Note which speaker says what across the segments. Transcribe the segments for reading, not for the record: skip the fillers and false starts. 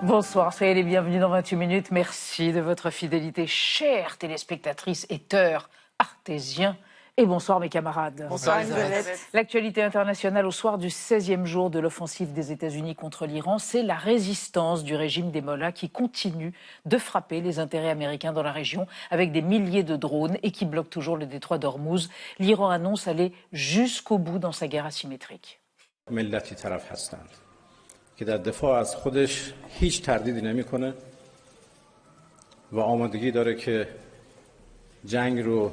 Speaker 1: Bonsoir, soyez les bienvenus dans 28 minutes. Merci de votre fidélité, chères téléspectatrices et teurs artésiens. Et bonsoir mes camarades.
Speaker 2: Bonsoir Elisabeth.
Speaker 1: L'actualité internationale au soir du 16e jour de l'offensive des États-Unis contre l'Iran, c'est la résistance du régime des Mollahs qui continue de frapper les intérêts américains dans la région avec des milliers de drones et qui bloque toujours le détroit d'Ormuz. L'Iran annonce aller jusqu'au bout dans sa guerre asymétrique.
Speaker 3: که در دفاع از خودش هیچ تردیدی نمیکنه و آمادگی داره که جنگ رو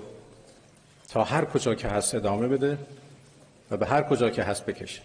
Speaker 3: تا هر کجا که هست ادامه بده و به هر کجا که هست بکشه.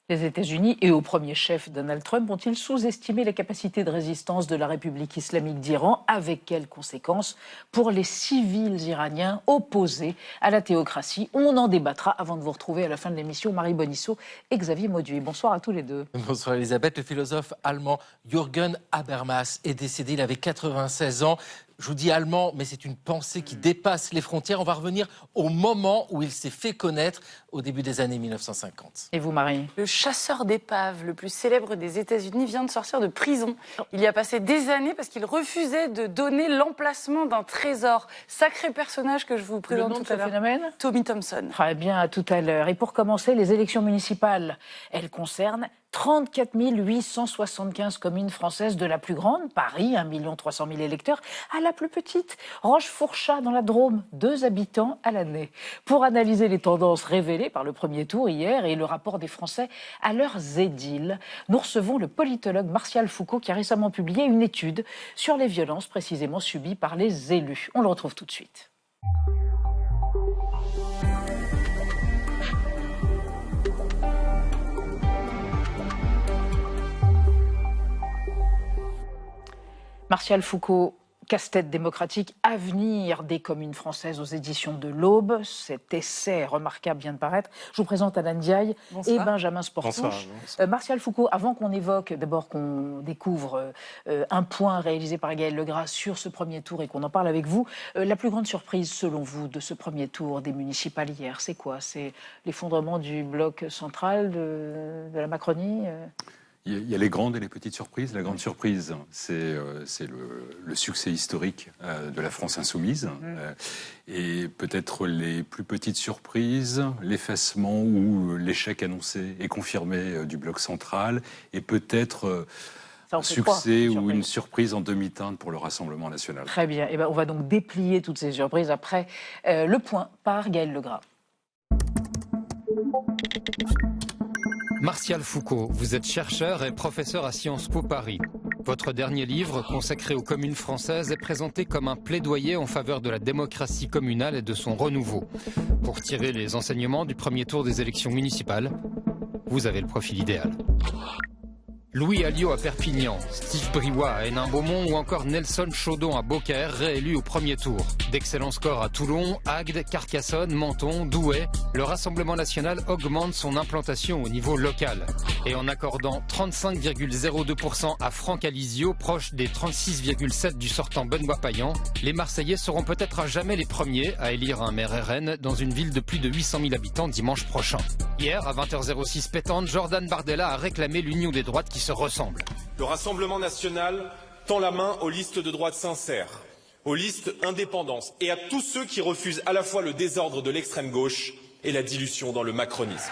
Speaker 1: Les États-Unis et au premier chef Donald Trump ont-ils sous-estimé les capacités de résistance de la République islamique d'Iran? Avec quelles conséquences pour les civils iraniens opposés à la théocratie? On en débattra avant de vous retrouver à la fin de l'émission. Marie Bonisseau et Xavier Mauduit. Bonsoir à tous les deux.
Speaker 2: Bonsoir Elisabeth. Le philosophe allemand Jürgen Habermas est décédé, il avait 96 ans. Je vous dis allemand, mais c'est une pensée qui dépasse les frontières. On va revenir au moment où il s'est fait connaître, au début des années 1950.
Speaker 1: Et vous, Marie?
Speaker 4: Le chasseur d'épaves, le plus célèbre des États-Unis, vient de sortir de prison. Il y a passé des années parce qu'il refusait de donner l'emplacement d'un trésor. Sacré personnage que je vous présente tout à l'heure.
Speaker 1: Phénomène
Speaker 4: Tommy Thompson.
Speaker 1: Très bien, à tout à l'heure. Et pour commencer, les élections municipales, elles concernent 34 875 communes françaises, de la plus grande, Paris, 1 300 000 électeurs, à la plus petite, Rochefourchat dans la Drôme, 2 habitants à l'année. Pour analyser les tendances révélées par le premier tour hier et le rapport des Français à leurs édiles, nous recevons le politologue Martial Foucault qui a récemment publié une étude sur les violences précisément subies par les élus. On le retrouve tout de suite. Martial Foucault, casse-tête démocratique, avenir des communes françaises aux éditions de l'Aube. Cet essai remarquable vient de paraître. Je vous présente Alan Diaye et Benjamin Sportouche. Martial Foucault, avant qu'on évoque, d'abord qu'on découvre un point réalisé par Gaël Legras sur ce premier tour et qu'on en parle avec vous, la plus grande surprise selon vous de ce premier tour des municipales hier, c'est quoi? C'est l'effondrement du bloc central de la Macronie
Speaker 5: Il y a les grandes et les petites surprises. La grande surprise, c'est le succès historique de la France insoumise. Et peut-être les plus petites surprises, l'effacement ou l'échec annoncé et confirmé du bloc central. Et peut-être un succès ou une surprise en demi-teinte pour le Rassemblement national.
Speaker 1: Très bien. Et ben, on va donc déplier toutes ces surprises après le point par Gaël Legras.
Speaker 6: Martial Foucault, vous êtes chercheur et professeur à Sciences Po Paris. Votre dernier livre, consacré aux communes françaises, est présenté comme un plaidoyer en faveur de la démocratie communale et de son renouveau. Pour tirer les enseignements du premier tour des élections municipales, vous avez le profil idéal. Louis Alliot à Perpignan, Steve Briouat à Hénin-Beaumont ou encore Nelson Chaudon à Beaucaire, réélu au premier tour. D'excellents scores à Toulon, Agde, Carcassonne, Menton, Douai. Le Rassemblement national augmente son implantation au niveau local. Et en accordant 35,02% à Franck Alizio, proche des 36,7% du sortant Benoît Payan, les Marseillais seront peut-être à jamais les premiers à élire un maire RN dans une ville de plus de 800 000 habitants dimanche prochain. Hier, à 20h06 pétante, Jordan Bardella a réclamé l'union des droites qui se ressemblent.
Speaker 7: Le Rassemblement national tend la main aux listes de droite sincères, aux listes indépendantes et à tous ceux qui refusent à la fois le désordre de l'extrême gauche et la dilution dans le macronisme.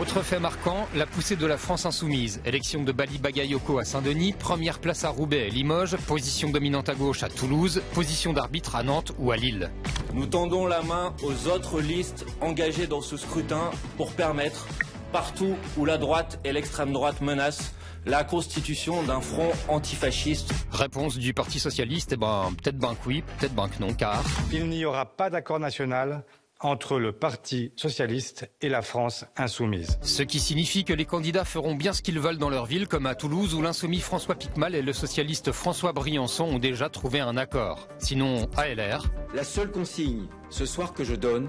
Speaker 6: Autre fait marquant, la poussée de la France insoumise. Élection de Bali Bagayoko à Saint-Denis, première place à Roubaix et Limoges, position dominante à gauche à Toulouse, position d'arbitre à Nantes ou à Lille.
Speaker 8: Nous tendons la main aux autres listes engagées dans ce scrutin pour permettre, partout où la droite et l'extrême droite menacent, la constitution d'un front antifasciste.
Speaker 6: Réponse du Parti socialiste, peut-être ben que oui, peut-être ben que non, car...
Speaker 9: Il n'y aura pas d'accord national entre le Parti socialiste et la France insoumise.
Speaker 6: Ce qui signifie que les candidats feront bien ce qu'ils veulent dans leur ville, comme à Toulouse où l'insoumis François Piquemal et le socialiste François Briançon ont déjà trouvé un accord. Sinon, ALR...
Speaker 10: La seule consigne ce soir que je donne,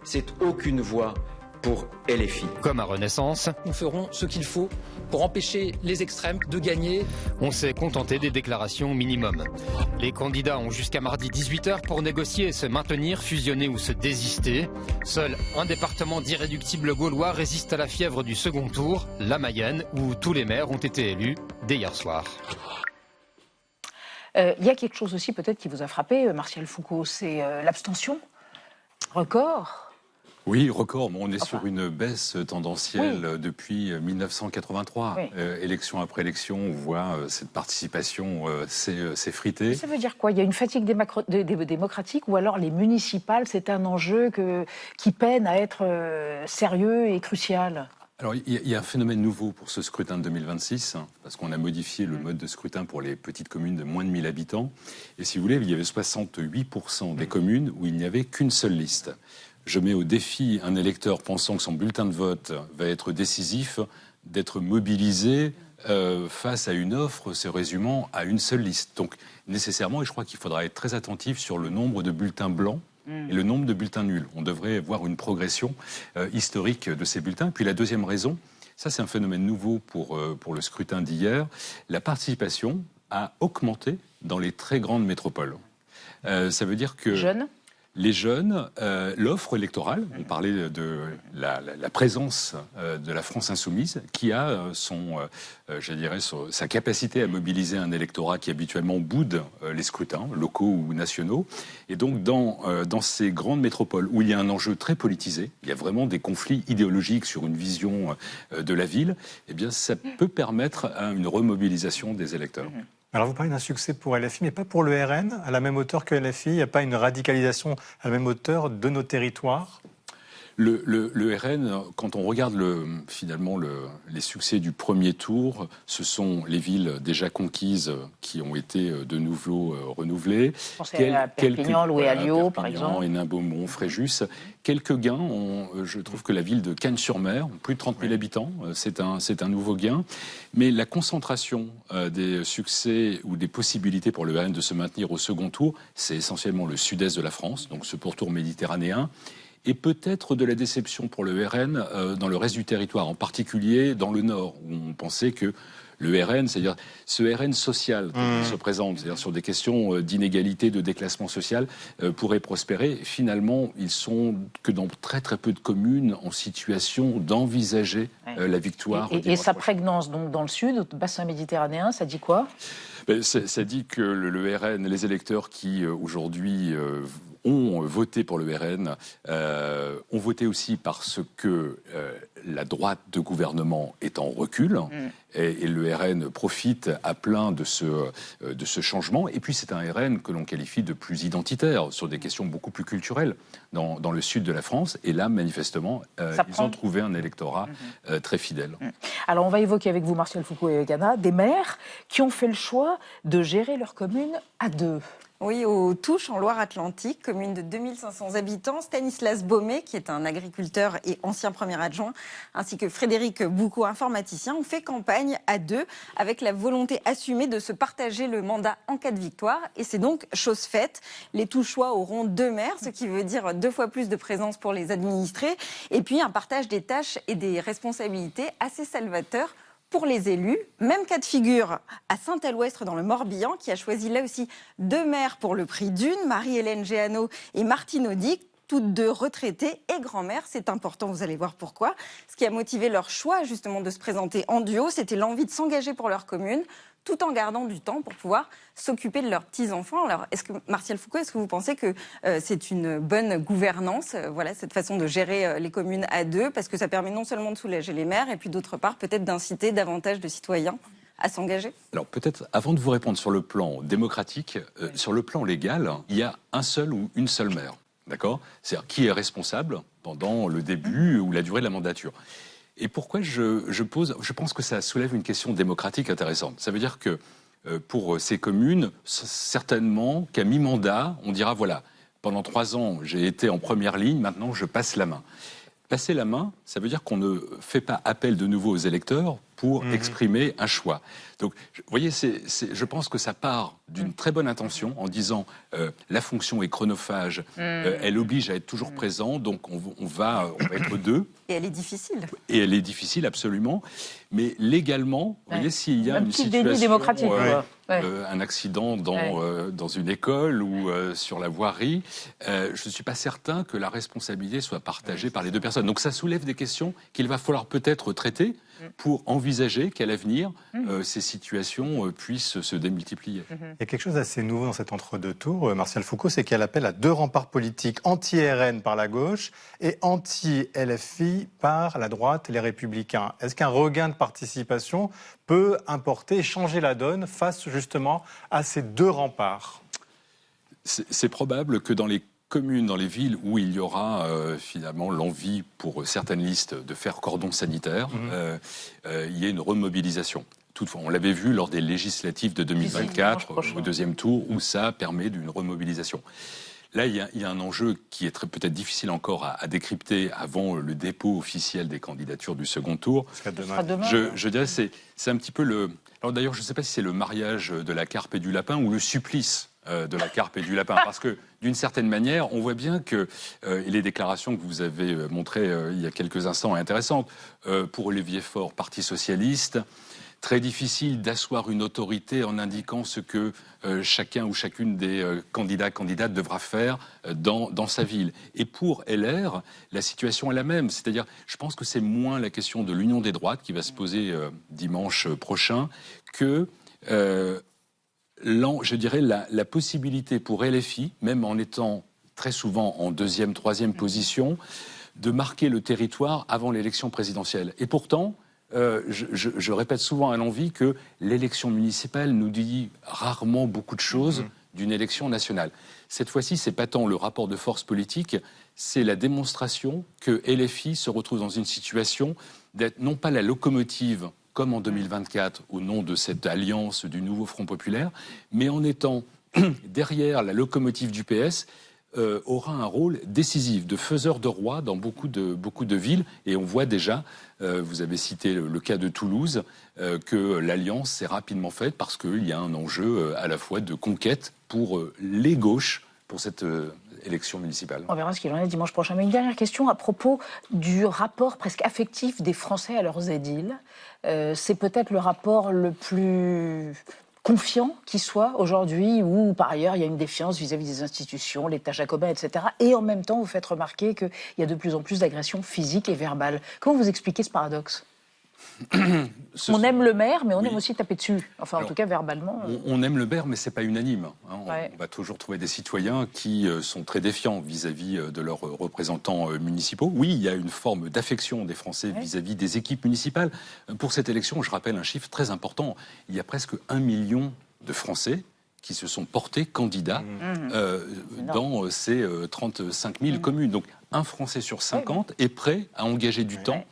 Speaker 10: c'est aucune voix pour LFI.
Speaker 6: Comme à Renaissance,
Speaker 11: nous ferons ce qu'il faut pour empêcher les extrêmes de gagner.
Speaker 6: On s'est contenté des déclarations minimum. Les candidats ont jusqu'à mardi 18h pour négocier et se maintenir, fusionner ou se désister. Seul un département d'irréductibles gaulois résiste à la fièvre du second tour, la Mayenne, où tous les maires ont été élus dès hier soir.
Speaker 1: Il y a quelque chose aussi peut-être qui vous a frappé, Martial Foucault, c'est l'abstention. Record.
Speaker 5: Oui, record, mais on est sur une baisse tendancielle depuis 1983. Oui. Élection après élection, on voit cette participation s'effriter.
Speaker 1: Ça veut dire quoi? Il y a une fatigue démocratique ou alors les municipales, c'est un enjeu qui peine à être sérieux et crucial?
Speaker 5: Alors, il y a un phénomène nouveau pour ce scrutin de 2026, parce qu'on a modifié le mode de scrutin pour les petites communes de moins de 1000 habitants. Et si vous voulez, il y avait 68% des communes où il n'y avait qu'une seule liste. Je mets au défi un électeur pensant que son bulletin de vote va être décisif, d'être mobilisé face à une offre se résumant à une seule liste. Donc, nécessairement, et je crois qu'il faudra être très attentif sur le nombre de bulletins blancs et le nombre de bulletins nuls. On devrait voir une progression historique de ces bulletins. Puis la deuxième raison, ça c'est un phénomène nouveau pour le scrutin d'hier, la participation a augmenté dans les très grandes métropoles. Ça veut dire que...
Speaker 1: Jeunes ?
Speaker 5: Les jeunes, l'offre électorale, on parlait de la présence de la France insoumise, qui a sa capacité à mobiliser un électorat qui habituellement boude les scrutins, locaux ou nationaux. Et donc dans ces grandes métropoles où il y a un enjeu très politisé, il y a vraiment des conflits idéologiques sur une vision de la ville, eh bien ça peut permettre à une remobilisation des électeurs.
Speaker 12: Alors vous parlez d'un succès pour LFI, mais pas pour le RN, à la même hauteur que LFI. Il n'y a pas une radicalisation à la même hauteur de nos territoires?
Speaker 5: Le RN, quand on regarde finalement les succès du premier tour, ce sont les villes déjà conquises qui ont été de nouveau renouvelées.
Speaker 1: Pensez à Perpignan, Loué-Alliot, par exemple.
Speaker 5: Hénin-Beaumont, Fréjus. Quelques gains. Je trouve que la ville de Cannes-sur-Mer, plus de 30 000 habitants, c'est un nouveau gain. Mais la concentration des succès ou des possibilités pour le RN de se maintenir au second tour, c'est essentiellement le sud-est de la France, donc ce pourtour méditerranéen. Et peut-être de la déception pour le RN dans le reste du territoire, en particulier dans le Nord, où on pensait que le RN, c'est-à-dire ce RN social qui se présente, c'est-à-dire sur des questions d'inégalité, de déclassement social, pourrait prospérer. Finalement, ils sont que dans très très peu de communes en situation d'envisager la victoire.
Speaker 1: Et sa prégnance donc dans le sud, au bassin méditerranéen, ça dit quoi?
Speaker 5: Ça dit que le RN, les électeurs qui aujourd'hui ont voté pour le RN, ont voté aussi parce que la droite de gouvernement est en recul et le RN profite à plein de ce changement. Et puis c'est un RN que l'on qualifie de plus identitaire sur des questions beaucoup plus culturelles dans le sud de la France. Et là, manifestement, ils ont trouvé un électorat très fidèle.
Speaker 1: Alors on va évoquer avec vous, Martial Foucault et Ghana, des maires qui ont fait le choix de gérer leur commune à deux.
Speaker 13: Oui, aux Touches, en Loire-Atlantique, commune de 2500 habitants, Stanislas Baumet, qui est un agriculteur et ancien premier adjoint, ainsi que Frédéric Boucaud, informaticien, ont fait campagne à deux, avec la volonté assumée de se partager le mandat en cas de victoire. Et c'est donc chose faite. Les Touchois auront 2 maires, ce qui veut dire 2 fois plus de présence pour les administrés, et puis un partage des tâches et des responsabilités assez salvateur pour les élus. Même cas de figure à Saint-Élouestre dans le Morbihan, qui a choisi là aussi 2 maires pour le prix d'une, Marie-Hélène Géano et Martine Audic, toutes 2 retraitées et grand-mères. C'est important, vous allez voir pourquoi. Ce qui a motivé leur choix justement de se présenter en duo, c'était l'envie de s'engager pour leur commune, tout en gardant du temps pour pouvoir s'occuper de leurs petits-enfants. Alors, Martial Foucault, est-ce que vous pensez que c'est une bonne gouvernance, voilà, cette façon de gérer les communes à deux, parce que ça permet non seulement de soulager les maires, et puis d'autre part, peut-être d'inciter davantage de citoyens à s'engager?
Speaker 5: Alors peut-être, avant de vous répondre sur le plan démocratique, sur le plan légal, il y a un seul ou une seule maire, d'accord? C'est-à-dire qui est responsable pendant le début ou la durée de la mandature. Et pourquoi je pense que ça soulève une question démocratique intéressante. Ça veut dire que pour ces communes, certainement qu'à mi-mandat, on dira voilà, pendant 3 ans, j'ai été en première ligne, maintenant je passe la main. Passer la main, ça veut dire qu'on ne fait pas appel de nouveau aux électeurs pour exprimer un choix. Donc, vous voyez, je pense que ça part d'une très bonne intention en disant la fonction est chronophage, elle oblige à être toujours présent, donc on va être deux.
Speaker 13: Et elle est difficile.
Speaker 5: Et elle est difficile, absolument. Mais légalement, vous voyez, s'il y a une situation...
Speaker 1: déni démocratique,
Speaker 5: un accident dans une école ou sur la voirie, je ne suis pas certain que la responsabilité soit partagée par les deux personnes. Donc ça soulève des questions qu'il va falloir peut-être traiter pour envisager qu'à l'avenir, ces situations puissent se démultiplier.
Speaker 12: Il y a quelque chose d'assez nouveau dans cet entre-deux tours, Martial Foucault, c'est qu'elle appelle à deux remparts politiques anti-RN par la gauche et anti-LFI par la droite et les Républicains. Est-ce qu'un regain de participation peut importer et changer la donne face justement à ces deux remparts?
Speaker 5: C'est probable que dans les communes, dans les villes où il y aura finalement l'envie pour certaines listes de faire cordon sanitaire, il y ait une remobilisation. Toutefois, on l'avait vu lors des législatives de 2024, au deuxième tour, où ça permet d'une remobilisation. Là, il y a un enjeu qui est peut-être difficile encore à décrypter avant le dépôt officiel des candidatures du second tour. Je dirais c'est un petit peu le... Alors d'ailleurs, je ne sais pas si c'est le mariage de la carpe et du lapin ou le supplice de la carpe et du lapin. Parce que, d'une certaine manière, on voit bien que et les déclarations que vous avez montrées il y a quelques instants sont intéressantes. Pour Olivier Faure, Parti socialiste, très difficile d'asseoir une autorité en indiquant ce que chacun ou chacune des candidates devra faire dans sa ville. Et pour LR, la situation est la même. C'est-à-dire, je pense que c'est moins la question de l'union des droites qui va se poser dimanche prochain que... je dirais la possibilité pour LFI, même en étant très souvent en deuxième, troisième position, de marquer le territoire avant l'élection présidentielle. Et pourtant, je répète souvent à l'envi que l'élection municipale nous dit rarement beaucoup de choses d'une élection nationale. Cette fois-ci, c'est pas tant le rapport de force politique, c'est la démonstration que LFI se retrouve dans une situation d'être non pas la locomotive comme en 2024, au nom de cette alliance du nouveau Front populaire, mais en étant derrière la locomotive du PS, aura un rôle décisif de faiseur de roi dans beaucoup de villes. Et on voit déjà, vous avez cité le cas de Toulouse, que l'alliance s'est rapidement faite parce qu'il y a un enjeu à la fois de conquête pour les gauches, pour cette élection municipale.
Speaker 1: On verra ce qu'il en est dimanche prochain. Mais une dernière question à propos du rapport presque affectif des Français à leurs édiles. C'est peut-être le rapport le plus confiant qui soit aujourd'hui, où par ailleurs il y a une défiance vis-à-vis des institutions, l'État jacobin, etc. Et en même temps, vous faites remarquer qu'il y a de plus en plus d'agressions physiques et verbales. Comment vous expliquez ce paradoxe ? On aime le maire, mais on aime aussi taper dessus. Enfin, en tout cas, verbalement.
Speaker 5: On aime le maire, mais c'est pas unanime. On va toujours trouver des citoyens qui sont très défiants vis-à-vis de leurs représentants municipaux. Oui, il y a une forme d'affection des Français vis-à-vis des équipes municipales. Pour cette élection, je rappelle un chiffre très important. Il y a presque 1 million de Français qui se sont portés candidats dans ces 35 000 communes. Donc, un Français sur 50 est prêt à engager du temps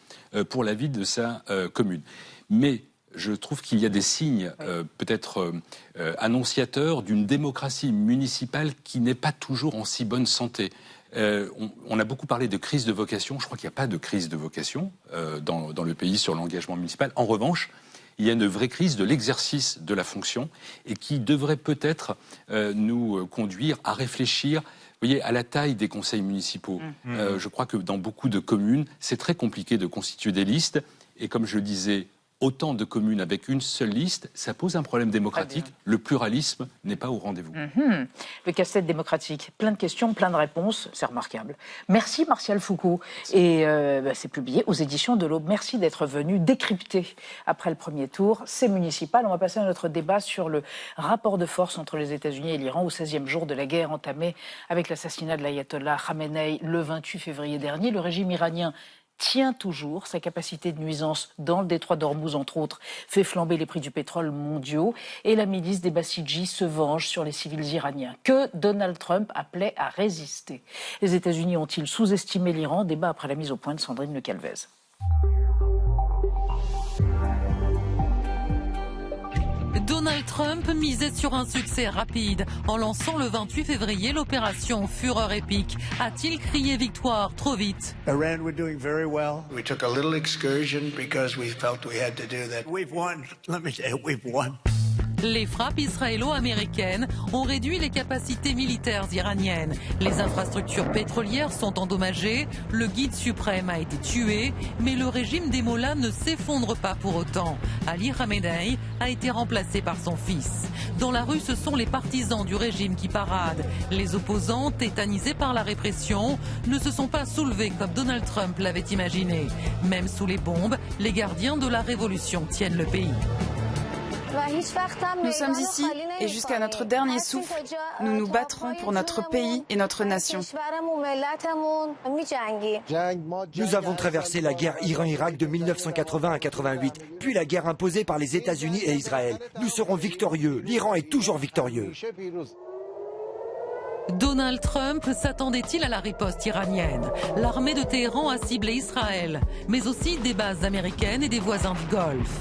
Speaker 5: pour la vie de sa commune. Mais je trouve qu'il y a des signes peut-être annonciateurs d'une démocratie municipale qui n'est pas toujours en si bonne santé. On a beaucoup parlé de crise de vocation. Je crois qu'il n'y a pas de crise de vocation dans le pays sur l'engagement municipal. En revanche, il y a une vraie crise de l'exercice de la fonction et qui devrait peut-être nous conduire à réfléchir, vous voyez, à la taille des conseils municipaux. Je crois que dans beaucoup de communes, c'est très compliqué de constituer des listes. Et comme je le disais, autant de communes avec une seule liste, ça pose un problème démocratique. Le pluralisme n'est pas au rendez-vous.
Speaker 1: Le casse-tête démocratique. Plein de questions, plein de réponses. C'est remarquable. Merci Martial Foucault. Et c'est publié aux éditions de l'Aube. Merci d'être venu décrypter après le premier tour. C'est municipal. On va passer à notre débat sur le rapport de force entre les États-Unis et l'Iran au 16e jour de la guerre entamée avec l'assassinat de l'ayatollah Khamenei le 28 février dernier. Le régime iranien tient toujours. Sa capacité de nuisance dans le détroit d'Ormuz, entre autres, fait flamber les prix du pétrole mondiaux. Et la milice des Bassidji se venge sur les civils iraniens, que Donald Trump appelait à résister. Les États-Unis ont-ils sous-estimé l'Iran ? Débat après la mise au point de Sandrine Le Calvez.
Speaker 10: Donald Donald Trump misait sur un succès rapide en lançant le 28 février l'opération Fureur épique. A-t-il crié victoire trop vite?
Speaker 14: Iran were doing very well. We took a little excursion because we felt we had to do that. We've won. Let me say it, we've won.
Speaker 10: Les frappes israélo-américaines ont réduit les capacités militaires iraniennes. Les infrastructures pétrolières sont endommagées, le guide suprême a été tué, mais le régime des mollahs ne s'effondre pas pour autant. Ali Khamenei a été remplacé par son fils. Dans la rue, ce sont les partisans du régime qui paradent. Les opposants, tétanisés par la répression, ne se sont pas soulevés comme Donald Trump l'avait imaginé. Même sous les bombes, les gardiens de la révolution tiennent le pays.
Speaker 4: Nous sommes ici et jusqu'à notre dernier souffle, nous nous battrons pour notre pays et notre nation.
Speaker 15: Nous avons traversé la guerre Iran-Irak de 1980 à 88, puis la guerre imposée par les États-Unis et Israël. Nous serons victorieux. L'Iran est toujours victorieux.
Speaker 10: Donald Trump s'attendait-il à la riposte iranienne? L'armée de Téhéran a ciblé Israël, mais aussi des bases américaines et des voisins du Golfe.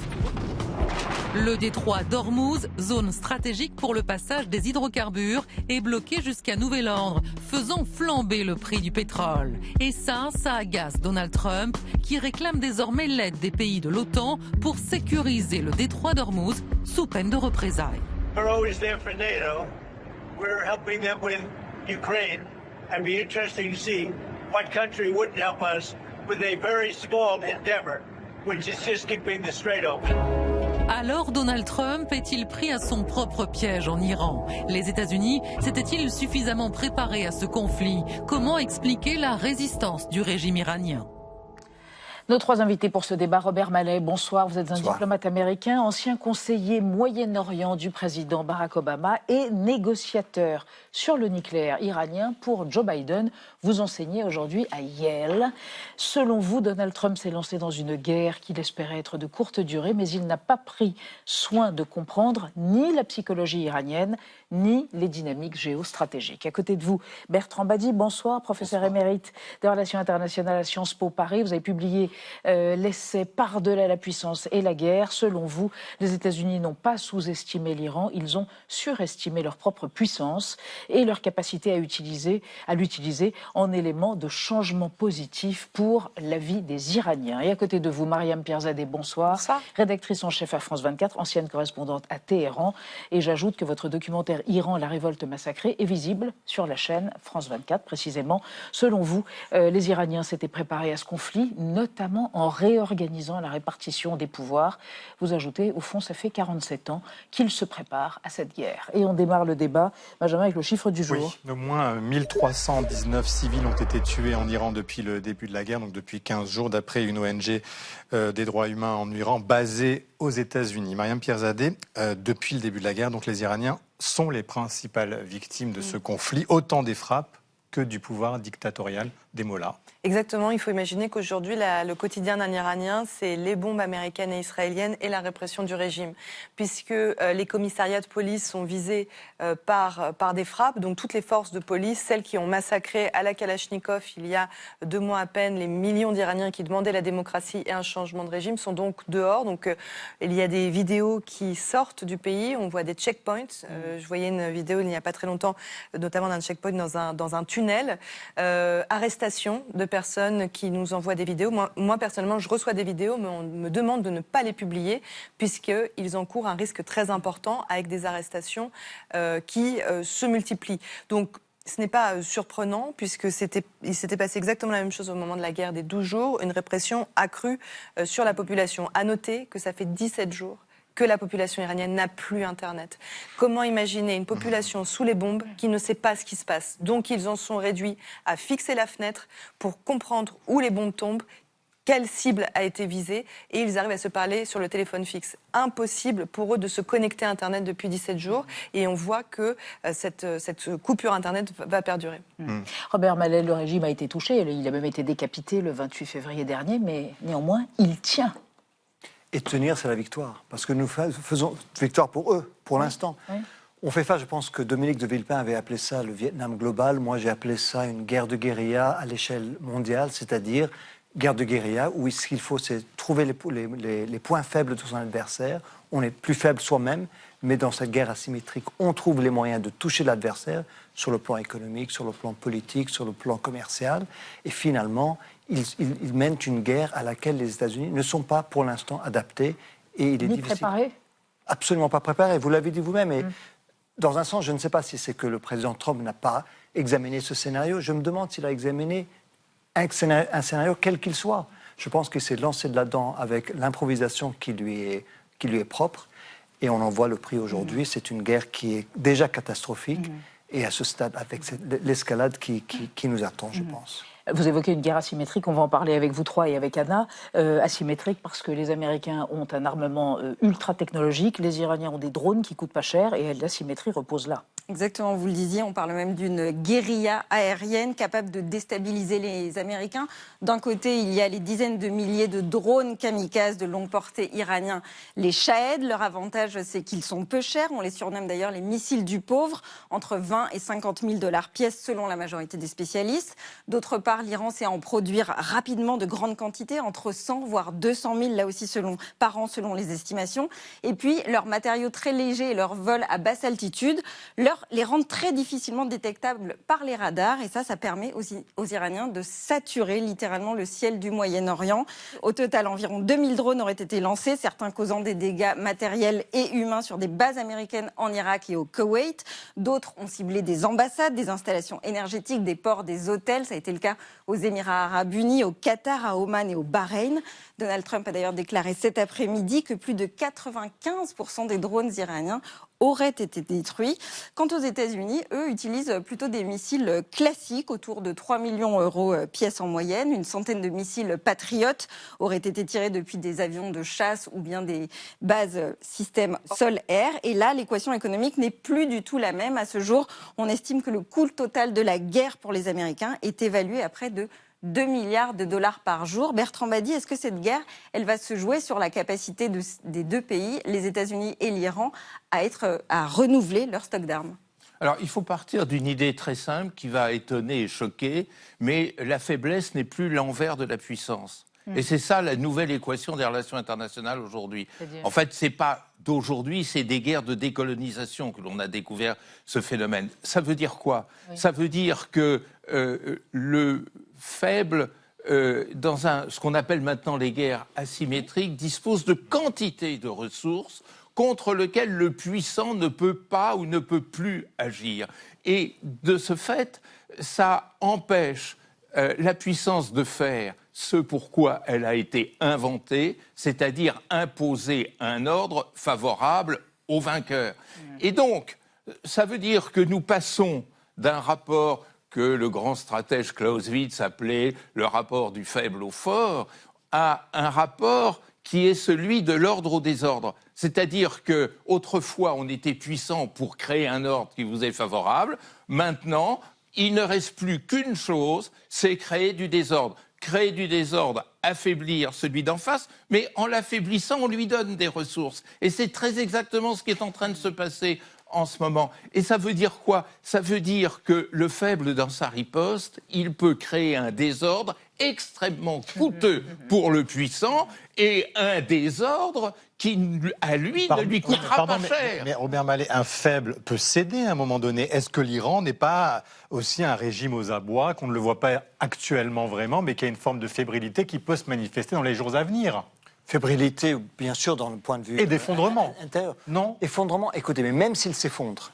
Speaker 10: Le détroit d'Ormuz, zone stratégique pour le passage des hydrocarbures, est bloqué jusqu'à nouvel ordre, faisant flamber le prix du pétrole. Et ça agace Donald Trump, qui réclame désormais l'aide des pays de l'OTAN pour sécuriser le détroit d'Ormuz sous peine de représailles.
Speaker 14: We're always there for NATO. We're helping them with Ukraine. And be interesting to see what country wouldn't help us with a very small endeavor, which is just keeping the strait open.
Speaker 10: Alors Donald Trump est-il pris à son propre piège en Iran? Les États-Unis s'étaient-ils suffisamment préparés à ce conflit? Comment expliquer la résistance du régime iranien?
Speaker 1: Nos trois invités pour ce débat, Robert Mallet, bonsoir. Vous êtes un diplomate américain, ancien conseiller Moyen-Orient du président Barack Obama et négociateur sur le nucléaire iranien pour Joe Biden. Vous enseignez aujourd'hui à Yale. Selon vous, Donald Trump s'est lancé dans une guerre qu'il espérait être de courte durée, mais il n'a pas pris soin de comprendre ni la psychologie iranienne, ni les dynamiques géostratégiques. À côté de vous, Bertrand Badi, bonsoir, professeur émérite des relations internationales à Sciences Po Paris. Vous avez publié l'essai Par-delà la puissance et la guerre. Selon vous, les États-Unis n'ont pas sous-estimé l'Iran, ils ont surestimé leur propre puissance et leur capacité à l'utiliser en élément de changement positif pour la vie des Iraniens. Et à côté de vous, Mariam Pierzadeh, bonsoir. Bonsoir. Rédactrice en chef à France 24, ancienne correspondante à Téhéran. Et j'ajoute que votre documentaire Iran, la révolte massacrée est visible sur la chaîne France 24, précisément. Selon vous, les Iraniens s'étaient préparés à ce conflit, notamment en réorganisant la répartition des pouvoirs. Vous ajoutez, au fond, ça fait 47 ans qu'ils se préparent à cette guerre. Et on démarre le débat, Benjamin, avec le chiffre du jour.
Speaker 12: Oui, au moins 1319 civils ont été tués en Iran depuis le début de la guerre, donc depuis 15 jours, d'après une ONG des droits humains en Iran, basée aux États-Unis. Mariam Pierzadeh, depuis le début de la guerre, donc les Iraniens sont les principales victimes de ce conflit, autant des frappes que du pouvoir dictatorial des mollahs.
Speaker 16: Exactement, il faut imaginer qu'aujourd'hui, le quotidien d'un Iranien, c'est les bombes américaines et israéliennes et la répression du régime, puisque les commissariats de police sont visés par des frappes, donc toutes les forces de police, celles qui ont massacré à la Kalachnikov il y a 2 mois à peine, les millions d'Iraniens qui demandaient la démocratie et un changement de régime sont donc dehors. Donc il y a des vidéos qui sortent du pays, on voit des checkpoints. Je voyais une vidéo il n'y a pas très longtemps, notamment d'un checkpoint dans un tunnel, arrestation de personnes qui nous envoient des vidéos. Moi, personnellement, je reçois des vidéos, mais on me demande de ne pas les publier puisqu'ils encourent un risque très important avec des arrestations qui se multiplient. Donc, ce n'est pas surprenant puisque il s'était passé exactement la même chose au moment de la guerre des 12 jours, une répression accrue sur la population. À noter que ça fait 17 jours que la population iranienne n'a plus Internet. Comment imaginer une population sous les bombes qui ne sait pas ce qui se passe? Donc ils en sont réduits à fixer la fenêtre pour comprendre où les bombes tombent, quelle cible a été visée, et ils arrivent à se parler sur le téléphone fixe. Impossible pour eux de se connecter à Internet depuis 17 jours, et on voit que cette coupure Internet va perdurer.
Speaker 1: Robert Mallet, le régime a été touché, il a même été décapité le 28 février dernier, mais néanmoins, il tient.
Speaker 17: Et tenir, c'est la victoire. Parce que nous faisons victoire pour eux, pour l'instant. Oui. On fait face, je pense que Dominique de Villepin avait appelé ça le Vietnam global. Moi, j'ai appelé ça une guerre de guérilla à l'échelle mondiale, c'est-à-dire guerre de guérilla, où ce qu'il faut, c'est trouver les points faibles de son adversaire. On est plus faible soi-même, mais dans cette guerre asymétrique, on trouve les moyens de toucher l'adversaire sur le plan économique, sur le plan politique, sur le plan commercial. Et finalement, ils mènent une guerre à laquelle les États-Unis ne sont pas pour l'instant adaptés. Et il est
Speaker 1: Ni
Speaker 17: difficile.
Speaker 1: préparés.
Speaker 17: Absolument pas préparés. Vous l'avez dit vous-même. Et dans un sens, je ne sais pas si c'est que le président Trump n'a pas examiné ce scénario. Je me demande s'il a examiné un scénario quel qu'il soit. Je pense qu'il s'est lancé là-dedans avec l'improvisation qui lui est propre. Et on en voit le prix aujourd'hui. C'est une guerre qui est déjà catastrophique. Et à ce stade, avec l'escalade qui nous attend, je pense.
Speaker 1: Vous évoquez une guerre asymétrique, on va en parler avec vous trois et avec Anna. Asymétrique parce que les Américains ont un armement ultra technologique, les Iraniens ont des drones qui coûtent pas cher et l'asymétrie repose là.
Speaker 13: Exactement, vous le disiez, on parle même d'une guérilla aérienne capable de déstabiliser les Américains. D'un côté, il y a les dizaines de milliers de drones kamikazes de longue portée iraniens, les Shahed. Leur avantage, c'est qu'ils sont peu chers. On les surnomme d'ailleurs les missiles du pauvre, entre 20 et 50 000 $ pièce selon la majorité des spécialistes. D'autre part, l'Iran sait en produire rapidement de grandes quantités, entre 100 voire 200 000 là aussi par an selon les estimations. Et puis, leurs matériaux très légers et leur vol à basse altitude les rendent très difficilement détectables par les radars. Et ça permet aux Iraniens de saturer littéralement le ciel du Moyen-Orient. Au total, environ 2000 drones auraient été lancés, certains causant des dégâts matériels et humains sur des bases américaines en Irak et au Koweït. D'autres ont ciblé des ambassades, des installations énergétiques, des ports, des hôtels. Ça a été le cas aux Émirats arabes unis, au Qatar, à Oman et au Bahreïn. Donald Trump a d'ailleurs déclaré cet après-midi que plus de 95% des drones iraniens auraient été détruits. Quant aux États-Unis, eux utilisent plutôt des missiles classiques, autour de 3 millions € pièce en moyenne. Une centaine de missiles Patriot auraient été tirés depuis des avions de chasse ou bien des bases système sol-air. Et là, l'équation économique n'est plus du tout la même. À ce jour, on estime que le coût total de la guerre pour les Américains est évalué à près de 2 milliards de dollars par jour. Bertrand Badi, est-ce que cette guerre, elle va se jouer sur la capacité des deux pays, les États-Unis et l'Iran, à renouveler leur stock d'armes ?
Speaker 18: Alors, il faut partir d'une idée très simple qui va étonner et choquer, mais la faiblesse n'est plus l'envers de la puissance. Et c'est ça la nouvelle équation des relations internationales aujourd'hui. En fait, c'est pas d'aujourd'hui, c'est des guerres de décolonisation que l'on a découvert ce phénomène. Ça veut dire quoi ? Ça veut dire que le faible, dans ce qu'on appelle maintenant les guerres asymétriques, dispose de quantités de ressources contre lesquelles le puissant ne peut pas ou ne peut plus agir. Et de ce fait, ça empêche la puissance de faire ce pourquoi elle a été inventée, c'est-à-dire imposer un ordre favorable au vainqueur. Et donc, ça veut dire que nous passons d'un rapport que le grand stratège Clausewitz appelait le rapport du faible au fort, à un rapport qui est celui de l'ordre au désordre. C'est-à-dire qu'autrefois, on était puissant pour créer un ordre qui vous est favorable. Maintenant, il ne reste plus qu'une chose, c'est créer du désordre. Créer du désordre, affaiblir celui d'en face, mais en l'affaiblissant, on lui donne des ressources. Et c'est très exactement ce qui est en train de se passer en ce moment. Et ça veut dire quoi ? Ça veut dire que le faible, dans sa riposte, il peut créer un désordre extrêmement coûteux pour le puissant et un désordre qui, à lui, ne lui coûtera pas cher.
Speaker 12: Mais Robert Mallet, un faible peut céder à un moment donné. Est-ce que l'Iran n'est pas aussi un régime aux abois, qu'on ne le voit pas actuellement vraiment, mais qui a une forme de fébrilité qui peut se manifester dans les jours à venir ?
Speaker 17: Fébrilité, bien sûr, dans le point de vue...
Speaker 12: Et d'effondrement.
Speaker 17: Intérieur.
Speaker 12: Non.
Speaker 17: Effondrement, écoutez, mais même s'il s'effondre,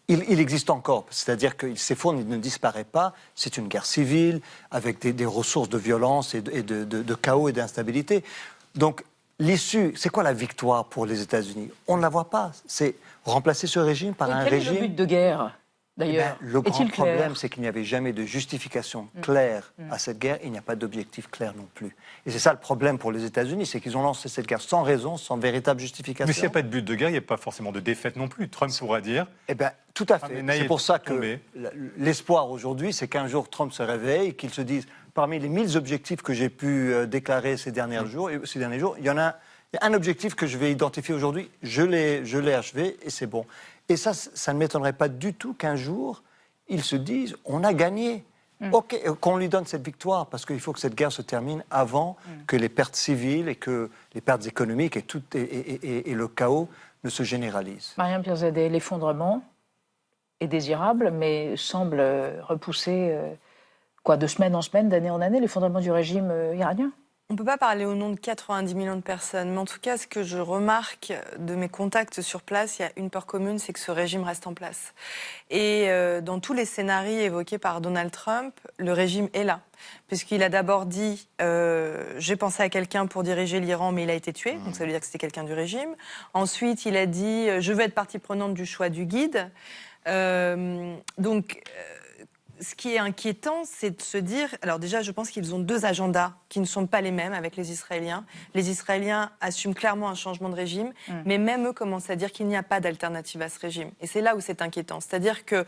Speaker 17: il existe encore. C'est-à-dire qu'il s'effondre, il ne disparaît pas. C'est une guerre civile, avec des ressources de violence et de chaos et d'instabilité. Donc, l'issue, c'est quoi la victoire pour les États-Unis ? On ne la voit pas. C'est remplacer ce régime par un régime...
Speaker 1: Quel est le but de guerre ? D'ailleurs,
Speaker 17: le grand problème, c'est qu'il n'y avait jamais de justification claire à cette guerre. Il n'y a pas d'objectif clair non plus. Et c'est ça le problème pour les États-Unis, c'est qu'ils ont lancé cette guerre sans raison, sans véritable justification.
Speaker 12: Mais s'il n'y a pas de but de guerre, il n'y a pas forcément de défaite non plus. Trump pourra dire...
Speaker 17: Eh bien, tout à fait. C'est pour ça que l'espoir aujourd'hui, c'est qu'un jour Trump se réveille, qu'il se dise, parmi les 1000 objectifs que j'ai pu déclarer ces derniers jours, il y en a un objectif que je vais identifier aujourd'hui, je l'ai achevé et c'est bon. Et ça ne m'étonnerait pas du tout qu'un jour, ils se disent, on a gagné. Ok, qu'on lui donne cette victoire, parce qu'il faut que cette guerre se termine avant que les pertes civiles et que les pertes économiques et le chaos ne se généralisent.
Speaker 1: Mariam Pierzadeh, l'effondrement est désirable, mais semble repousser, de semaine en semaine, d'année en année, l'effondrement du régime iranien.
Speaker 16: On ne peut pas parler au nom de 90 millions de personnes, mais en tout cas, ce que je remarque de mes contacts sur place, il y a une peur commune, c'est que ce régime reste en place. Et dans tous les scénarios évoqués par Donald Trump, le régime est là. Puisqu'il a d'abord dit j'ai pensé à quelqu'un pour diriger l'Iran, mais il a été tué, donc ça veut dire que c'était quelqu'un du régime. Ensuite, il a dit je veux être partie prenante du choix du guide. Ce qui est inquiétant, c'est de se dire... Alors déjà, je pense qu'ils ont deux agendas qui ne sont pas les mêmes avec les Israéliens. Les Israéliens assument clairement un changement de régime, mais même eux commencent à dire qu'il n'y a pas d'alternative à ce régime. Et c'est là où c'est inquiétant. C'est-à-dire que